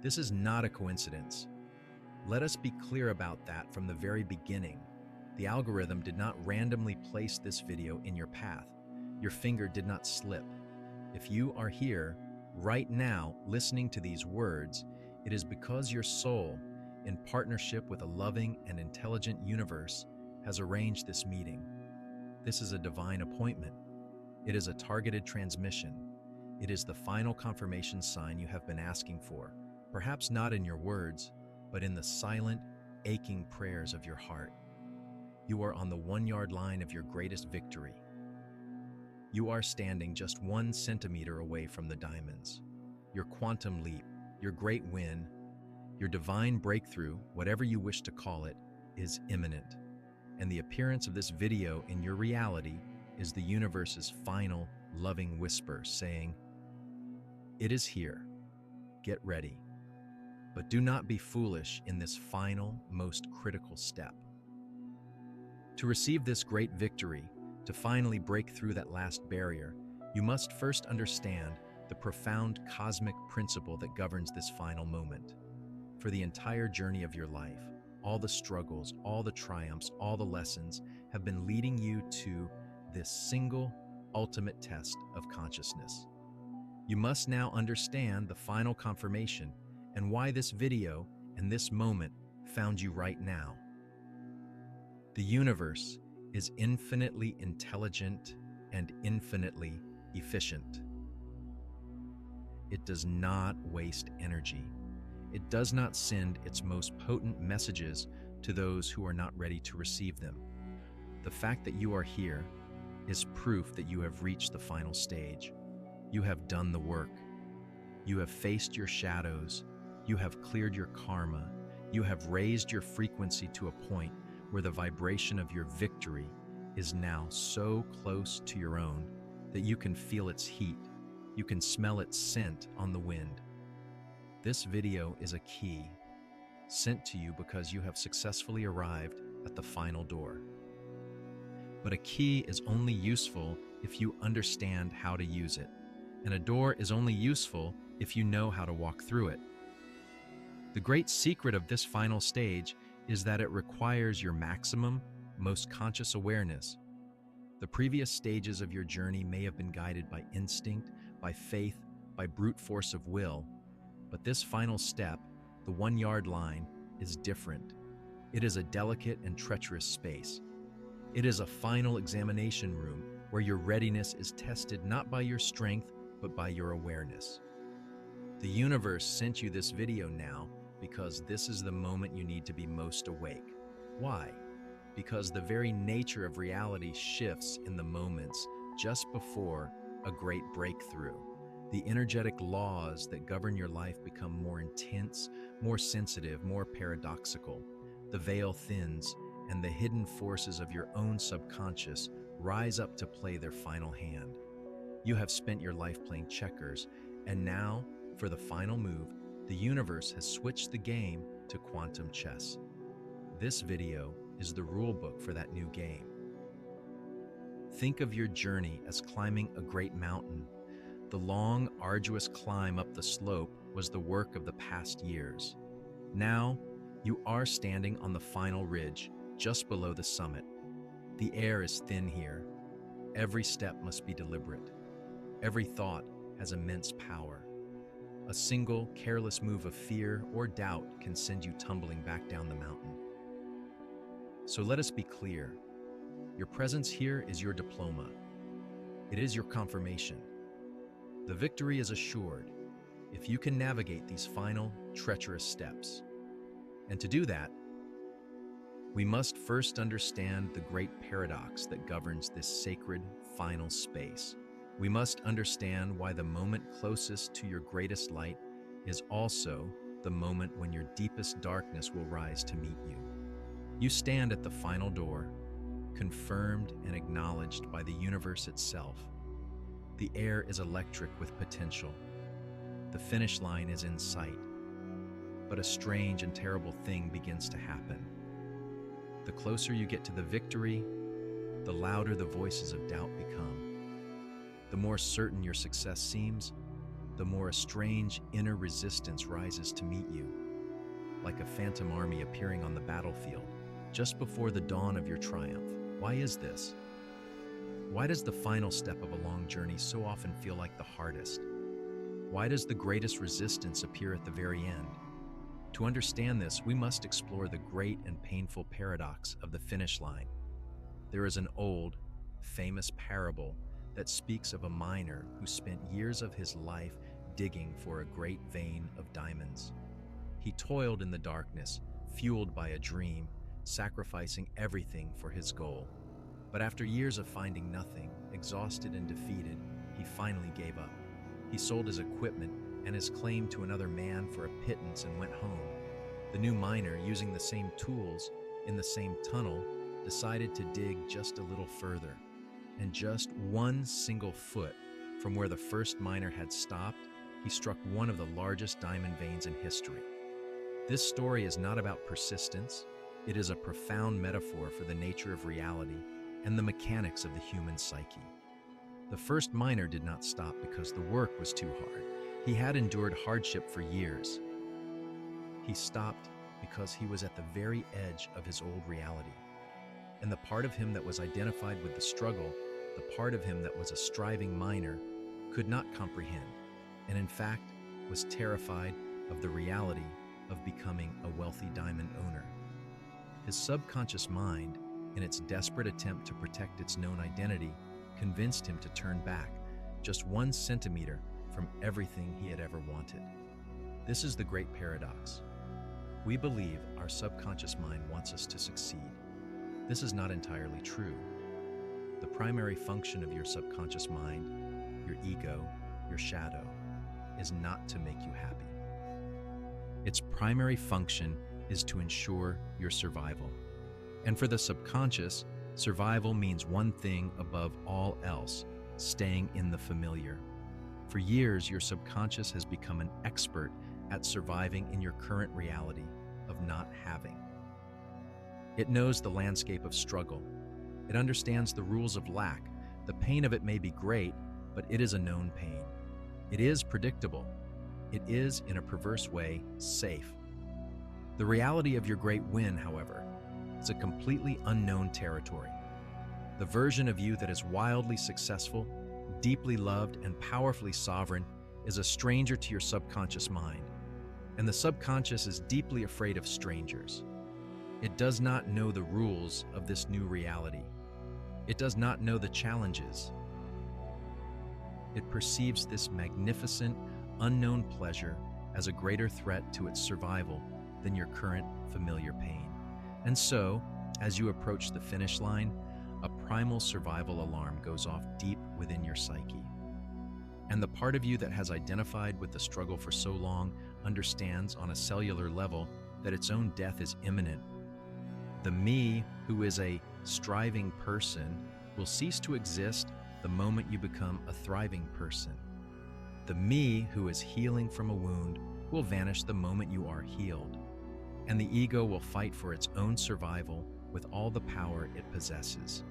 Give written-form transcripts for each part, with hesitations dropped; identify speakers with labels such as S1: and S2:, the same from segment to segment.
S1: This is not a coincidence. Let us be clear about that from the very beginning. The algorithm did not randomly place this video in your path. Your finger did not slip. If you are here, right now, listening to these words, it is because your soul, in partnership with a loving and intelligent universe, has arranged this meeting. This is a divine appointment. It is a targeted transmission. It is the final confirmation sign you have been asking for, perhaps not in your words, but in the silent, aching prayers of your heart. You are on the 1-yard line of your greatest victory. You are standing just 1 centimeter away from the diamonds. Your quantum leap, your great win, your divine breakthrough, whatever you wish to call it, is imminent. And the appearance of this video in your reality is the universe's final, loving whisper saying, "It is here. Get ready." But do not be foolish in this final, most critical step. To receive this great victory, to finally break through that last barrier, you must first understand the profound cosmic principle that governs this final moment. For the entire journey of your life, all the struggles, all the triumphs, all the lessons have been leading you to this single, ultimate test of consciousness. You must now understand the final confirmation and why this video and this moment found you right now. The universe is infinitely intelligent and infinitely efficient. It does not waste energy. It does not send its most potent messages to those who are not ready to receive them. The fact that you are here is proof that you have reached the final stage. You have done the work. You have faced your shadows. You have cleared your karma. You have raised your frequency to a point where the vibration of your victory is now so close to your own that you can feel its heat. You can smell its scent on the wind. This video is a key sent to you because you have successfully arrived at the final door. But a key is only useful if you understand how to use it, and a door is only useful if you know how to walk through it. The great secret of this final stage is that it requires your maximum, most conscious awareness. The previous stages of your journey may have been guided by instinct, by faith, by brute force of will, but this final step, the 1-yard line, is different. It is a delicate and treacherous space. It is a final examination room where your readiness is tested not by your strength, but by your awareness. The universe sent you this video now because this is the moment you need to be most awake. Why? Because the very nature of reality shifts in the moments just before a great breakthrough. The energetic laws that govern your life become more intense, more sensitive, more paradoxical. The veil thins, and the hidden forces of your own subconscious rise up to play their final hand. You have spent your life playing checkers, and now, for the final move, the universe has switched the game to quantum chess. This video is the rule book for that new game. Think of your journey as climbing a great mountain. The long, arduous climb up the slope was the work of the past years. Now, you are standing on the final ridge, just below the summit. The air is thin here. Every step must be deliberate. Every thought has immense power. A single, careless move of fear or doubt can send you tumbling back down the mountain. So let us be clear. Your presence here is your diploma. It is your confirmation. The victory is assured if you can navigate these final, treacherous steps. And to do that, we must first understand the great paradox that governs this sacred, final space. We must understand why the moment closest to your greatest light is also the moment when your deepest darkness will rise to meet you. You stand at the final door, confirmed and acknowledged by the universe itself. The air is electric with potential. The finish line is in sight. But a strange and terrible thing begins to happen. The closer you get to the victory, the louder the voices of doubt become. The more certain your success seems, the more a strange inner resistance rises to meet you, like a phantom army appearing on the battlefield just before the dawn of your triumph. Why is this? Why does the final step of a long journey so often feel like the hardest? Why does the greatest resistance appear at the very end? To understand this, we must explore the great and painful paradox of the finish line. There is an old, famous parable that speaks of a miner who spent years of his life digging for a great vein of diamonds. He toiled in the darkness, fueled by a dream, sacrificing everything for his goal. But after years of finding nothing, exhausted and defeated, he finally gave up. He sold his equipment and his claim to another man for a pittance and went home. The new miner, using the same tools in the same tunnel, decided to dig just a little further. And just one single foot from where the first miner had stopped, he struck one of the largest diamond veins in history. This story is not about persistence. It is a profound metaphor for the nature of reality and the mechanics of the human psyche. The first miner did not stop because the work was too hard. He had endured hardship for years. He stopped because he was at the very edge of his old reality. And the part of him that was identified with the struggle, the part of him that was a striving miner, could not comprehend, and in fact was terrified of the reality of becoming a wealthy diamond owner. His subconscious mind, in its desperate attempt to protect its known identity, convinced him to turn back just 1 centimeter from everything he had ever wanted. This is the great paradox. We believe our subconscious mind wants us to succeed. This is not entirely true. The primary function of your subconscious mind, your ego, your shadow, is not to make you happy. Its primary function is to ensure your survival. And for the subconscious, survival means one thing above all else: staying in the familiar. For years, your subconscious has become an expert at surviving in your current reality of not having. It knows the landscape of struggle. It understands the rules of lack. The pain of it may be great, but it is a known pain. It is predictable. It is, in a perverse way, safe. The reality of your great win, however, is a completely unknown territory. The version of you that is wildly successful, deeply loved, and powerfully sovereign is a stranger to your subconscious mind. And the subconscious is deeply afraid of strangers. It does not know the rules of this new reality. It does not know the challenges. It perceives this magnificent, unknown pleasure as a greater threat to its survival than your current familiar pain. And so, as you approach the finish line, a primal survival alarm goes off deep within your psyche. And the part of you that has identified with the struggle for so long understands on a cellular level that its own death is imminent. The me, who is a striving person, will cease to exist the moment you become a thriving person. The me, who is healing from a wound, will vanish the moment you are healed. And the ego will fight for its own survival with all the power it possesses.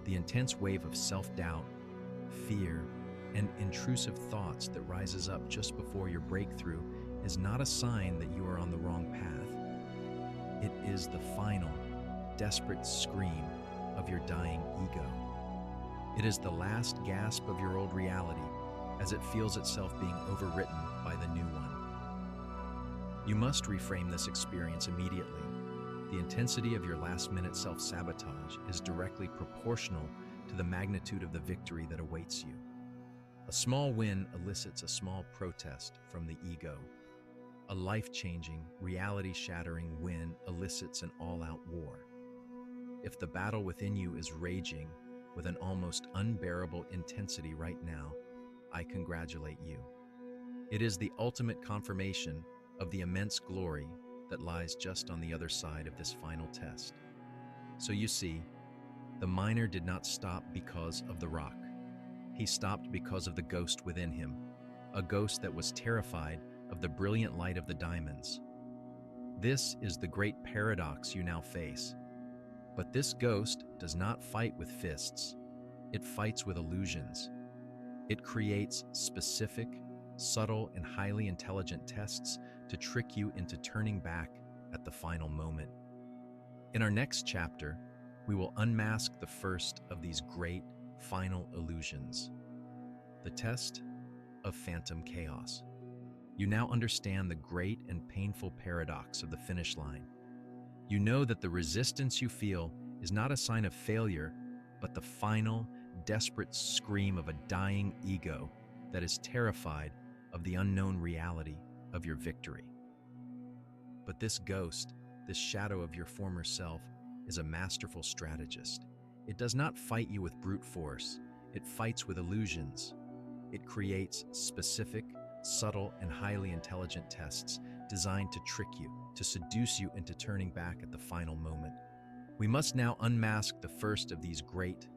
S1: The intense wave of self-doubt, fear, and intrusive thoughts that rises up just before your breakthrough is not a sign that you are on the wrong path. It is the final, desperate scream of your dying ego. It is the last gasp of your old reality as it feels itself being overwritten by the new one. You must reframe this experience immediately. The intensity of your last-minute self-sabotage is directly proportional to the magnitude of the victory that awaits you. A small win elicits a small protest from the ego. A life-changing, reality-shattering win elicits an all-out war. If the battle within you is raging with an almost unbearable intensity right now, I congratulate you. It is the ultimate confirmation of the immense glory that lies just on the other side of this final test. So you see, the miner did not stop because of the rock. He stopped because of the ghost within him, a ghost that was terrified of the brilliant light of the diamonds. This is the great paradox you now face. But this ghost does not fight with fists. It fights with illusions. It creates specific, subtle, and highly intelligent tests to trick you into turning back at the final moment. In our next chapter, we will unmask the first of these great final illusions, the test of phantom chaos. You now understand the great and painful paradox of the finish line. You know that the resistance you feel is not a sign of failure, but the final, desperate scream of a dying ego that is terrified of the unknown reality of your victory. But this ghost, this shadow of your former self, is a masterful strategist. It does not fight you with brute force. It fights with illusions. It creates specific, subtle, and highly intelligent tests designed to trick you, to seduce you into turning back at the final moment. We must now unmask the first of these great,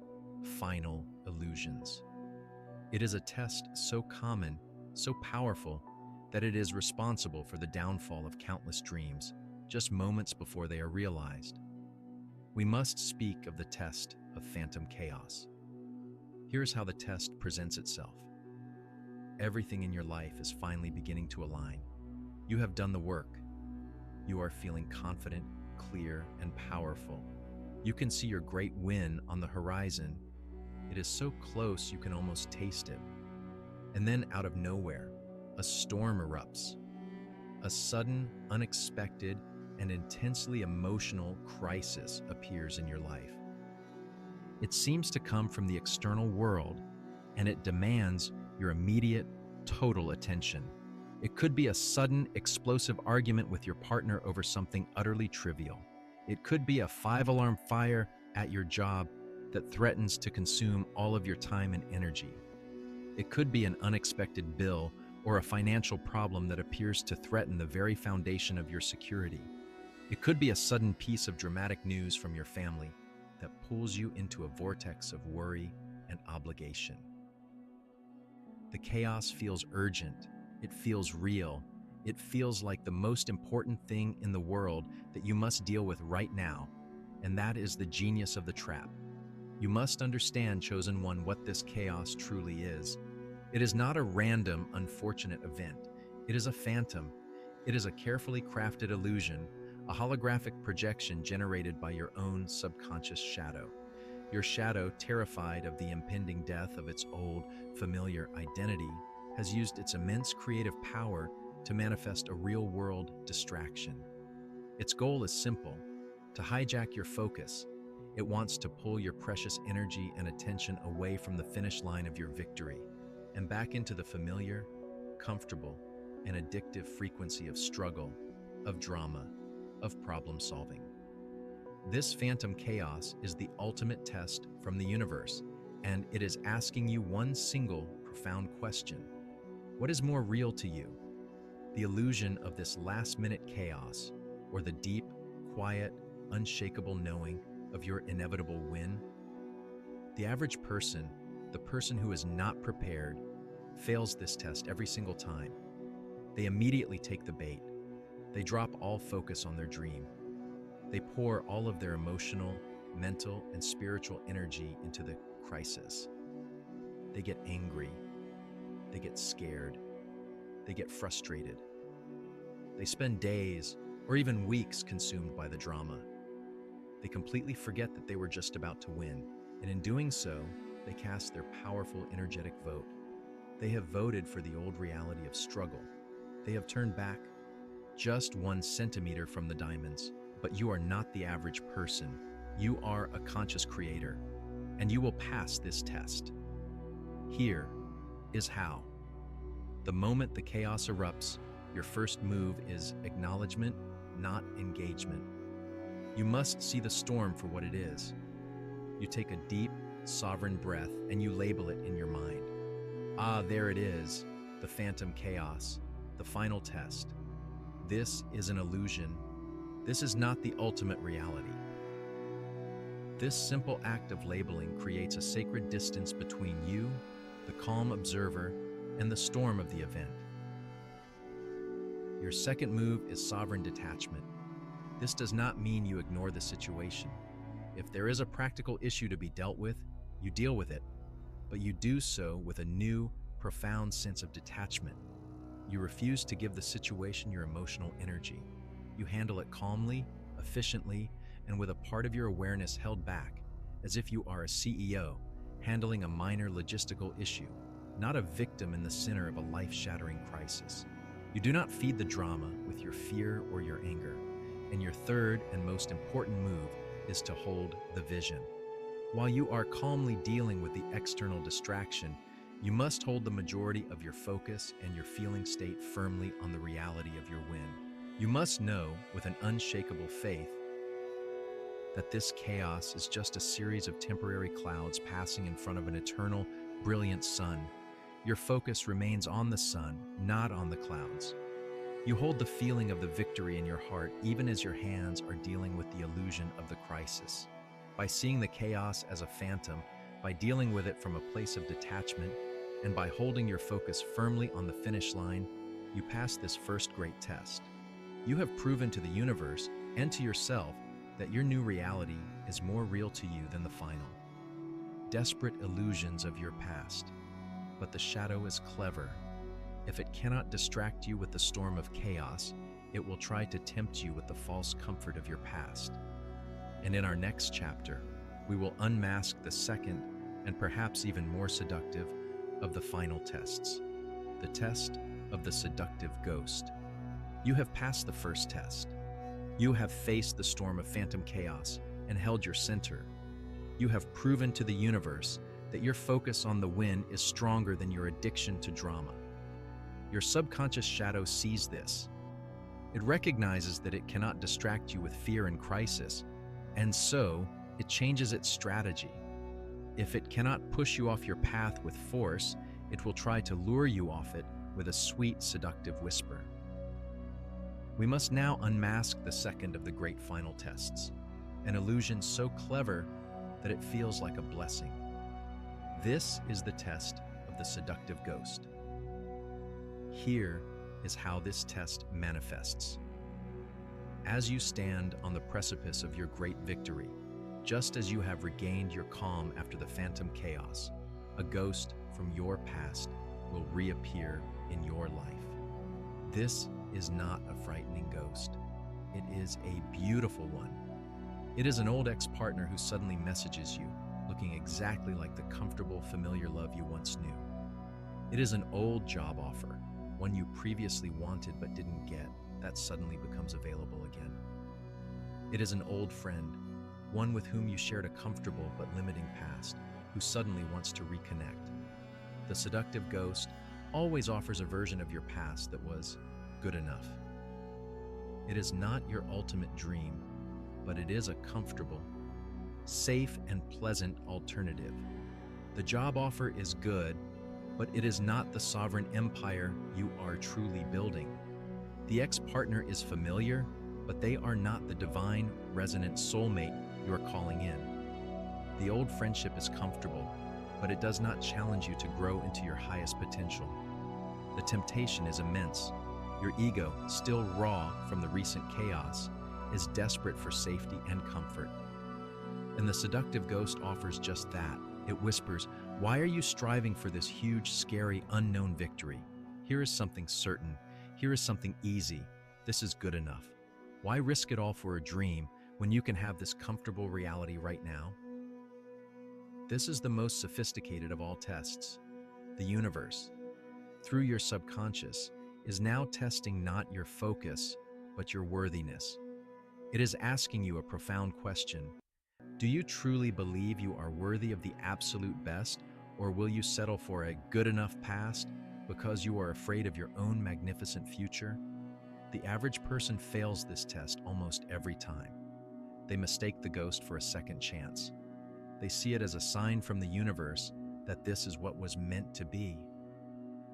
S1: final illusions. It is a test so common, so powerful, that it is responsible for the downfall of countless dreams, just moments before they are realized. We must speak of the test of phantom chaos. Here's how the test presents itself. Everything in your life is finally beginning to align. You have done the work. You are feeling confident, clear, and powerful. You can see your great win on the horizon. It is so close you can almost taste it. And then out of nowhere, a storm erupts. A sudden, unexpected, and intensely emotional crisis appears in your life. It seems to come from the external world, and it demands your immediate, total attention. It could be a sudden, explosive argument with your partner over something utterly trivial. It could be a 5-alarm fire at your job that threatens to consume all of your time and energy. It could be an unexpected bill or a financial problem that appears to threaten the very foundation of your security. It could be a sudden piece of dramatic news from your family that pulls you into a vortex of worry and obligation. The chaos feels urgent. It feels real. It feels like the most important thing in the world that you must deal with right now, and that is the genius of the trap. You must understand, chosen one, what this chaos truly is. It is not a random, unfortunate event. It is a phantom. It is a carefully crafted illusion, a holographic projection generated by your own subconscious shadow. Your shadow, terrified of the impending death of its old, familiar identity, has used its immense creative power to manifest a real-world distraction. Its goal is simple: to hijack your focus. It wants to pull your precious energy and attention away from the finish line of your victory and back into the familiar, comfortable, and addictive frequency of struggle, of drama, of problem-solving. This phantom chaos is the ultimate test from the universe, and it is asking you one single, profound question. What is more real to you? The illusion of this last-minute chaos, or the deep, quiet, unshakable knowing of your inevitable win? The average person, the person who is not prepared, fails this test every single time. They immediately take the bait. They drop all focus on their dream. They pour all of their emotional, mental, and spiritual energy into the crisis. They get angry. They get scared. They get frustrated. They spend days or even weeks consumed by the drama. They completely forget that they were just about to win, and in doing so, they cast their powerful, energetic vote. They have voted for the old reality of struggle. They have turned back just 1 centimeter from the diamonds. But you are not the average person. You are a conscious creator, and you will pass this test. Here is how. The moment the chaos erupts, your first move is acknowledgement, not engagement. You must see the storm for what it is. You take a deep, sovereign breath and you label it in your mind. Ah, there it is, the phantom chaos, the final test. This is an illusion. This is not the ultimate reality. This simple act of labeling creates a sacred distance between you, the calm observer, and the storm of the event. Your second move is sovereign detachment. This does not mean you ignore the situation. If there is a practical issue to be dealt with, you deal with it, but you do so with a new, profound sense of detachment. You refuse to give the situation your emotional energy. You handle it calmly, efficiently, and with a part of your awareness held back, as if you are a CEO handling a minor logistical issue, not a victim in the center of a life-shattering crisis. You do not feed the drama with your fear or your anger, and your third and most important move is to hold the vision. While you are calmly dealing with the external distraction, you must hold the majority of your focus and your feeling state firmly on the reality of your win. You must know with an unshakable faith that this chaos is just a series of temporary clouds passing in front of an eternal, brilliant sun. Your focus remains on the sun, not on the clouds. You hold the feeling of the victory in your heart even as your hands are dealing with the illusion of the crisis. By seeing the chaos as a phantom, by dealing with it from a place of detachment, and by holding your focus firmly on the finish line, you pass this first great test. You have proven to the universe and to yourself that your new reality is more real to you than the final. Desperate illusions of your past. But the shadow is clever. If it cannot distract you with the storm of chaos, it will try to tempt you with the false comfort of your past. And in our next chapter, we will unmask the second and perhaps even more seductive of the final tests, the test of the seductive ghost. You have passed the first test. You have faced the storm of phantom chaos and held your center. You have proven to the universe that your focus on the win is stronger than your addiction to drama. Your subconscious shadow sees this. It recognizes that it cannot distract you with fear and crisis, and so it changes its strategy. If it cannot push you off your path with force, it will try to lure you off it with a sweet, seductive whisper. We must now unmask the second of the great final tests, an illusion so clever that it feels like a blessing. This is the test of the seductive ghost. Here is how this test manifests. As you stand on the precipice of your great victory, just as you have regained your calm after the phantom chaos, a ghost from your past will reappear in your life. This is not a frightening ghost. It is a beautiful one. It is an old ex-partner who suddenly messages you, looking exactly like the comfortable, familiar love you once knew. It is an old job offer, one you previously wanted but didn't get, that suddenly becomes available again. It is an old friend, one with whom you shared a comfortable but limiting past, who suddenly wants to reconnect. The seductive ghost always offers a version of your past that was good enough. It is not your ultimate dream, but it is a comfortable, safe, and pleasant alternative. The job offer is good, but it is not the sovereign empire you are truly building. The ex-partner is familiar, but they are not the divine, resonant soulmate you are calling in. The old friendship is comfortable, but it does not challenge you to grow into your highest potential. The temptation is immense. Your ego, still raw from the recent chaos, is desperate for safety and comfort. And the seductive ghost offers just that. It whispers, "Why are you striving for this huge, scary, unknown victory? Here is something certain. Here is something easy. This is good enough. Why risk it all for a dream when you can have this comfortable reality right now?" This is the most sophisticated of all tests. The universe, through your subconscious, is now testing not your focus, but your worthiness. It is asking you a profound question. Do you truly believe you are worthy of the absolute best, or will you settle for a good enough past because you are afraid of your own magnificent future? The average person fails this test almost every time. They mistake the ghost for a second chance. They see it as a sign from the universe that this is what was meant to be.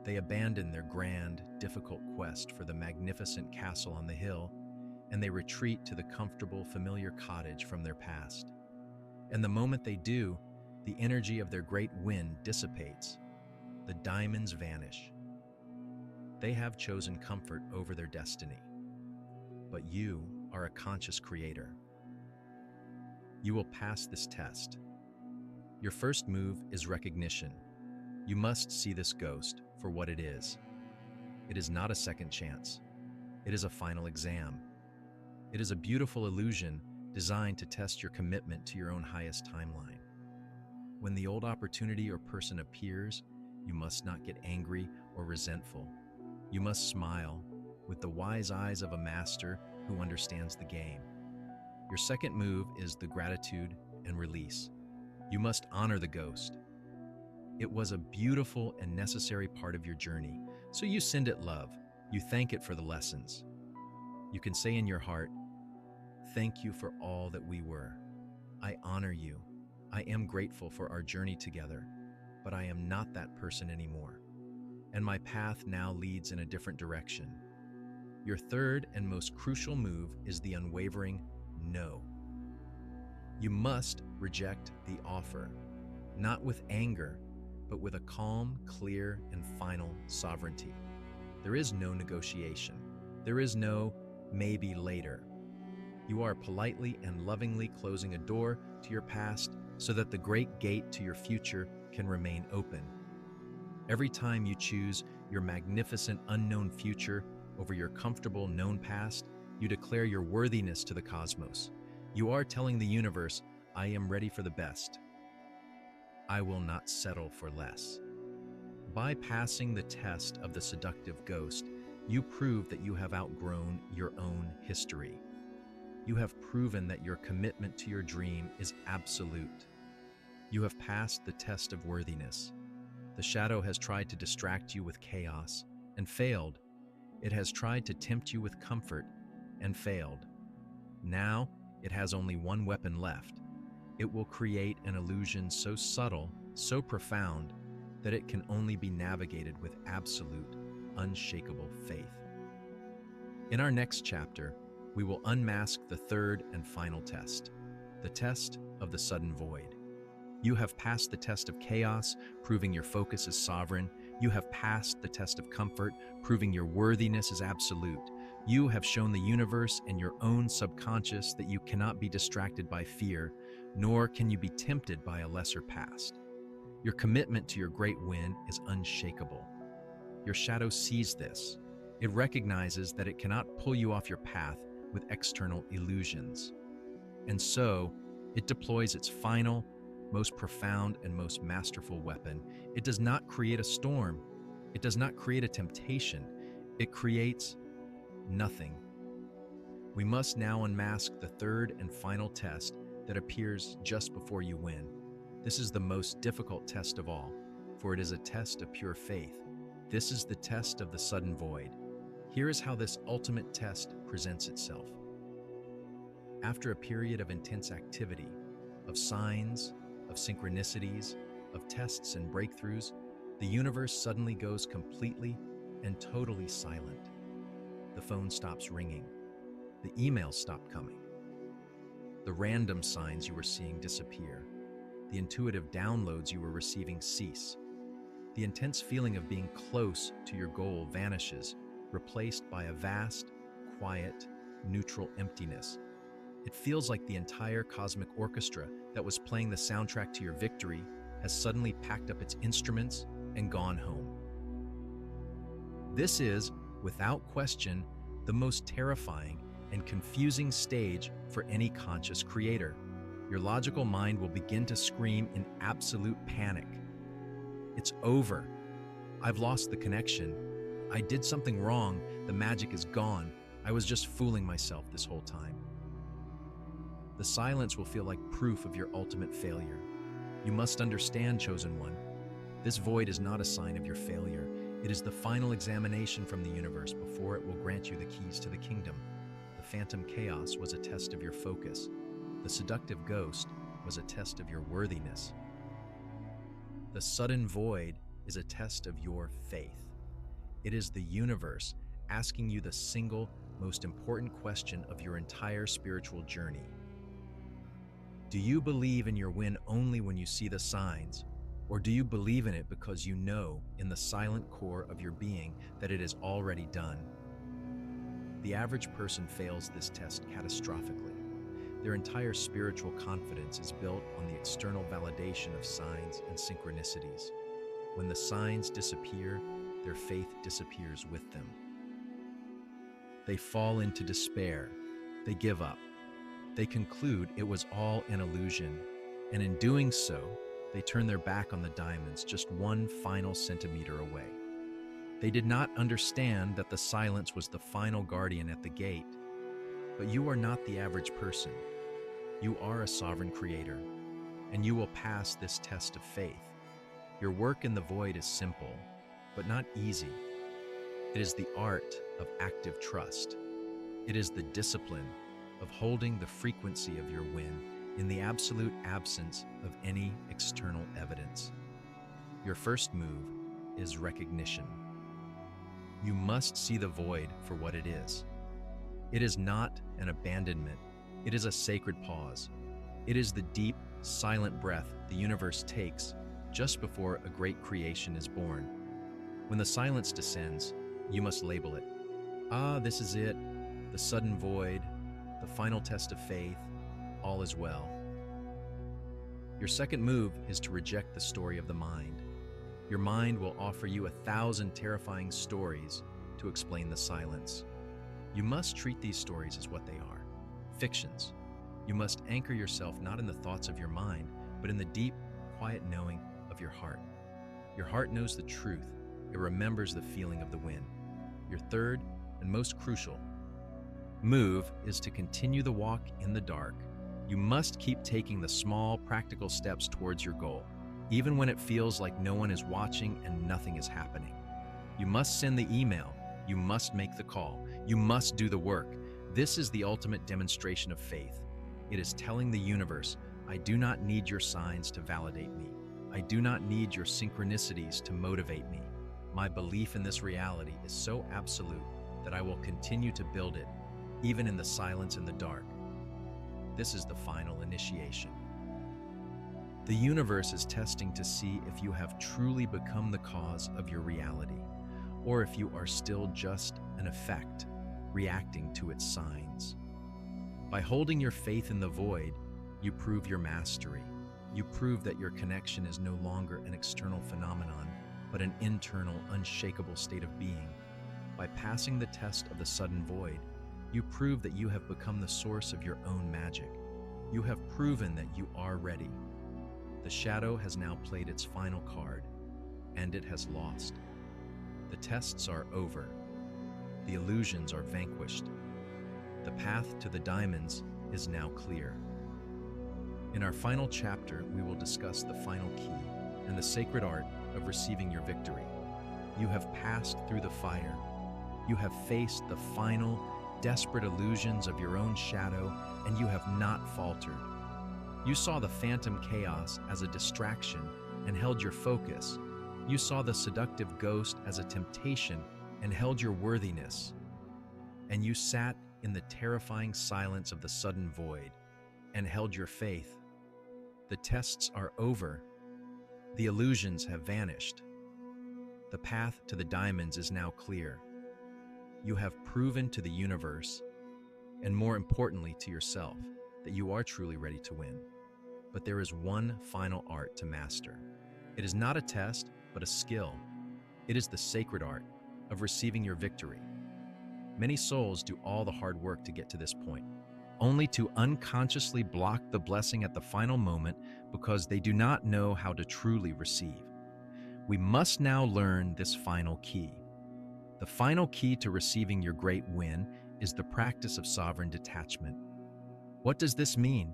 S1: They abandon their grand, difficult quest for the magnificent castle on the hill, and they retreat to the comfortable, familiar cottage from their past. And the moment they do, the energy of their great win dissipates. The diamonds vanish. They have chosen comfort over their destiny. But you are a conscious creator. You will pass this test. Your first move is recognition. You must see this ghost for what it is. It is not a second chance. It is a final exam. It is a beautiful illusion designed to test your commitment to your own highest timeline. When the old opportunity or person appears, you must not get angry or resentful. You must smile with the wise eyes of a master who understands the game. Your second move is the gratitude and release. You must honor the ghost. It was a beautiful and necessary part of your journey, so you send it love. You thank it for the lessons. You can say in your heart, "Thank you for all that we were. I honor you. I am grateful for our journey together, but I am not that person anymore. And my path now leads in a different direction." Your third and most crucial move is the unwavering no. You must reject the offer, not with anger, but with a calm, clear, and final sovereignty. There is no negotiation. There is no maybe later. You are politely and lovingly closing a door to your past so that the great gate to your future can remain open. Every time you choose your magnificent unknown future over your comfortable known past, you declare your worthiness to the cosmos. You are telling the universe, "I am ready for the best. I will not settle for less." By passing the test of the seductive ghost, you prove that you have outgrown your own history. You have proven that your commitment to your dream is absolute. You have passed the test of worthiness. The shadow has tried to distract you with chaos and failed. It has tried to tempt you with comfort and failed. Now, it has only one weapon left. It will create an illusion so subtle, so profound, that it can only be navigated with absolute, unshakable faith. In our next chapter, we will unmask the third and final test, the test of the sudden void. You have passed the test of chaos, proving your focus is sovereign. You have passed the test of comfort, proving your worthiness is absolute. You have shown the universe and your own subconscious that you cannot be distracted by fear, nor can you be tempted by a lesser past. Your commitment to your great win is unshakable. Your shadow sees this. It recognizes that it cannot pull you off your path with external illusions. And so, it deploys its final, most profound, and most masterful weapon. It does not create a storm. It does not create a temptation. It creates nothing. We must now unmask the third and final test that appears just before you win. This is the most difficult test of all, for it is a test of pure faith. This is the test of the sudden void. Here is how this ultimate test presents itself. After a period of intense activity, of signs, of synchronicities, of tests and breakthroughs, the universe suddenly goes completely and totally silent. The phone stops ringing. The emails stop coming. The random signs you were seeing disappear. The intuitive downloads you were receiving cease. The intense feeling of being close to your goal vanishes, replaced by a vast, quiet, neutral emptiness. It feels like the entire cosmic orchestra that was playing the soundtrack to your victory has suddenly packed up its instruments and gone home. This is, without question, the most terrifying and confusing stage for any conscious creator. Your logical mind will begin to scream in absolute panic. It's over. I've lost the connection. I did something wrong. The magic is gone. I was just fooling myself this whole time. The silence will feel like proof of your ultimate failure. You must understand, chosen one. This void is not a sign of your failure. It is the final examination from the universe before it will grant you the keys to the kingdom. The phantom chaos was a test of your focus. The seductive ghost was a test of your worthiness. The sudden void is a test of your faith. It is the universe asking you the single most important question of your entire spiritual journey. Do you believe in your win only when you see the signs, or do you believe in it because you know in the silent core of your being that it is already done? The average person fails this test catastrophically. Their entire spiritual confidence is built on the external validation of signs and synchronicities. When the signs disappear, their faith disappears with them. They fall into despair. They give up. They conclude it was all an illusion, and in doing so, they turn their back on the diamonds just one final centimeter away. They did not understand that the silence was the final guardian at the gate. But you are not the average person. You are a sovereign creator, and you will pass this test of faith. Your work in the void is simple, but not easy. It is the art of active trust. It is the discipline of holding the frequency of your win in the absolute absence of any external evidence. Your first move is recognition. You must see the void for what it is. It is not an abandonment. It is a sacred pause. It is the deep, silent breath the universe takes just before a great creation is born. When the silence descends, you must label it. This is it, the sudden void, the final test of faith, all is well. Your second move is to reject the story of the mind. Your mind will offer you 1,000 terrifying stories to explain the silence. You must treat these stories as what they are, fictions. You must anchor yourself not in the thoughts of your mind, but in the deep, quiet knowing of your heart. Your heart knows the truth. It remembers the feeling of the win. Your third and most crucial move is to continue the walk in the dark. You must keep taking the small, practical steps towards your goal, even when it feels like no one is watching and nothing is happening. You must send the email. You must make the call. You must do the work. This is the ultimate demonstration of faith. It is telling the universe, I do not need your signs to validate me. I do not need your synchronicities to motivate me. My belief in this reality is so absolute that I will continue to build it, even in the silence and the dark. This is the final initiation. The universe is testing to see if you have truly become the cause of your reality, or if you are still just an effect, reacting to its signs. By holding your faith in the void, you prove your mastery. You prove that your connection is no longer an external phenomenon, but an internal, unshakable state of being. By passing the test of the sudden void, you prove that you have become the source of your own magic. You have proven that you are ready. The shadow has now played its final card, and it has lost. The tests are over. The illusions are vanquished. The path to the diamonds is now clear. In our final chapter, we will discuss the final key and the sacred art of receiving your victory. You have passed through the fire. You have faced the final, desperate illusions of your own shadow, and you have not faltered. You saw the phantom chaos as a distraction and held your focus. You saw the seductive ghost as a temptation and held your worthiness. And you sat in the terrifying silence of the sudden void and held your faith. The tests are over. The illusions have vanished. The path to the diamonds is now clear. You have proven to the universe, and more importantly to yourself, that you are truly ready to win. But there is one final art to master. It is not a test, but a skill. It is the sacred art of receiving your victory. Many souls do all the hard work to get to this point, only to unconsciously block the blessing at the final moment because they do not know how to truly receive. We must now learn this final key. The final key to receiving your great win is the practice of sovereign detachment. What does this mean?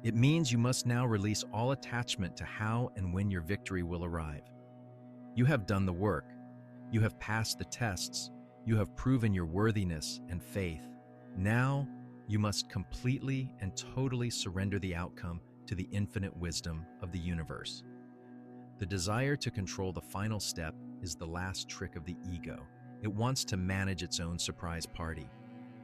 S1: It means you must now release all attachment to how and when your victory will arrive. You have done the work. You have passed the tests. You have proven your worthiness and faith. Now, you must completely and totally surrender the outcome to the infinite wisdom of the universe. The desire to control the final step is the last trick of the ego. It wants to manage its own surprise party.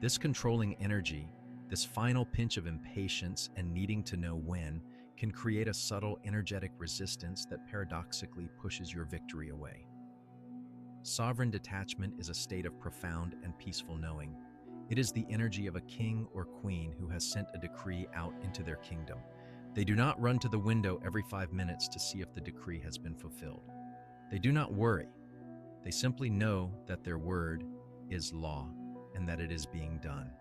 S1: This controlling energy, this final pinch of impatience and needing to know when, can create a subtle energetic resistance that paradoxically pushes your victory away. Sovereign detachment is a state of profound and peaceful knowing. It is the energy of a king or queen who has sent a decree out into their kingdom. They do not run to the window every 5 minutes to see if the decree has been fulfilled. They do not worry. They simply know that their word is law and that it is being done.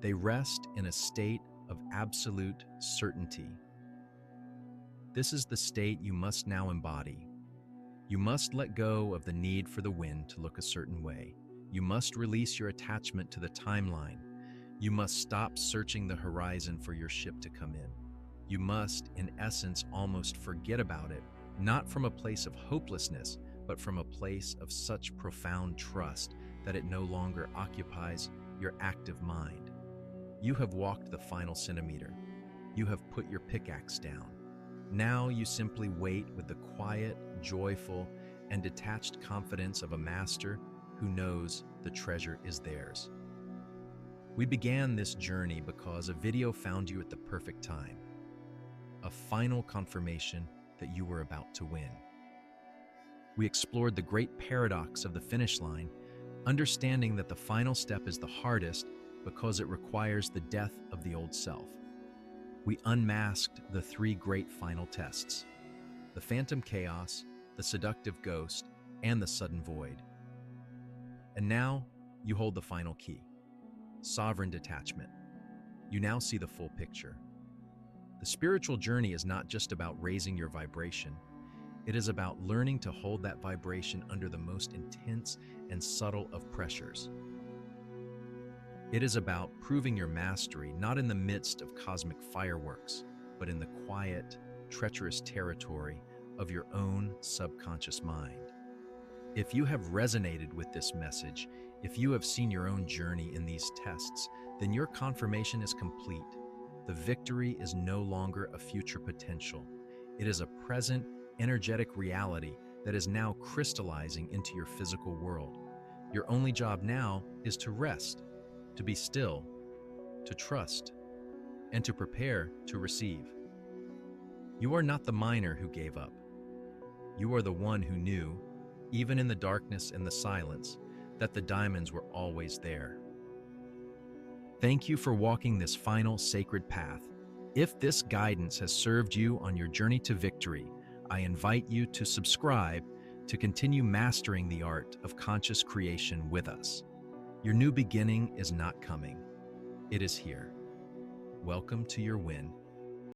S1: They rest in a state of absolute certainty. This is the state you must now embody. You must let go of the need for the wind to look a certain way. You must release your attachment to the timeline. You must stop searching the horizon for your ship to come in. You must, in essence, almost forget about it, not from a place of hopelessness, but from a place of such profound trust that it no longer occupies your active mind. You have walked the final centimeter. You have put your pickaxe down. Now you simply wait with the quiet, joyful, and detached confidence of a master who knows the treasure is theirs. We began this journey because a video found you at the perfect time, a final confirmation that you were about to win. We explored the great paradox of the finish line, understanding that the final step is the hardest because it requires the death of the old self. We unmasked the three great final tests: the phantom chaos, the seductive ghost, and the sudden void. And now you hold the final key: sovereign detachment. You now see the full picture. The spiritual journey is not just about raising your vibration. It is about learning to hold that vibration under the most intense and subtle of pressures. It is about proving your mastery not in the midst of cosmic fireworks, but in the quiet, treacherous territory of your own subconscious mind. If you have resonated with this message, if you have seen your own journey in these tests, then your confirmation is complete. The victory is no longer a future potential. It is a present, energetic reality that is now crystallizing into your physical world. Your only job now is to rest, to be still, to trust, and to prepare to receive. You are not the miner who gave up. You are the one who knew, even in the darkness and the silence, that the diamonds were always there. Thank you for walking this final sacred path. If this guidance has served you on your journey to victory, I invite you to subscribe to continue mastering the art of conscious creation with us. Your new beginning is not coming. It is here. Welcome to your win.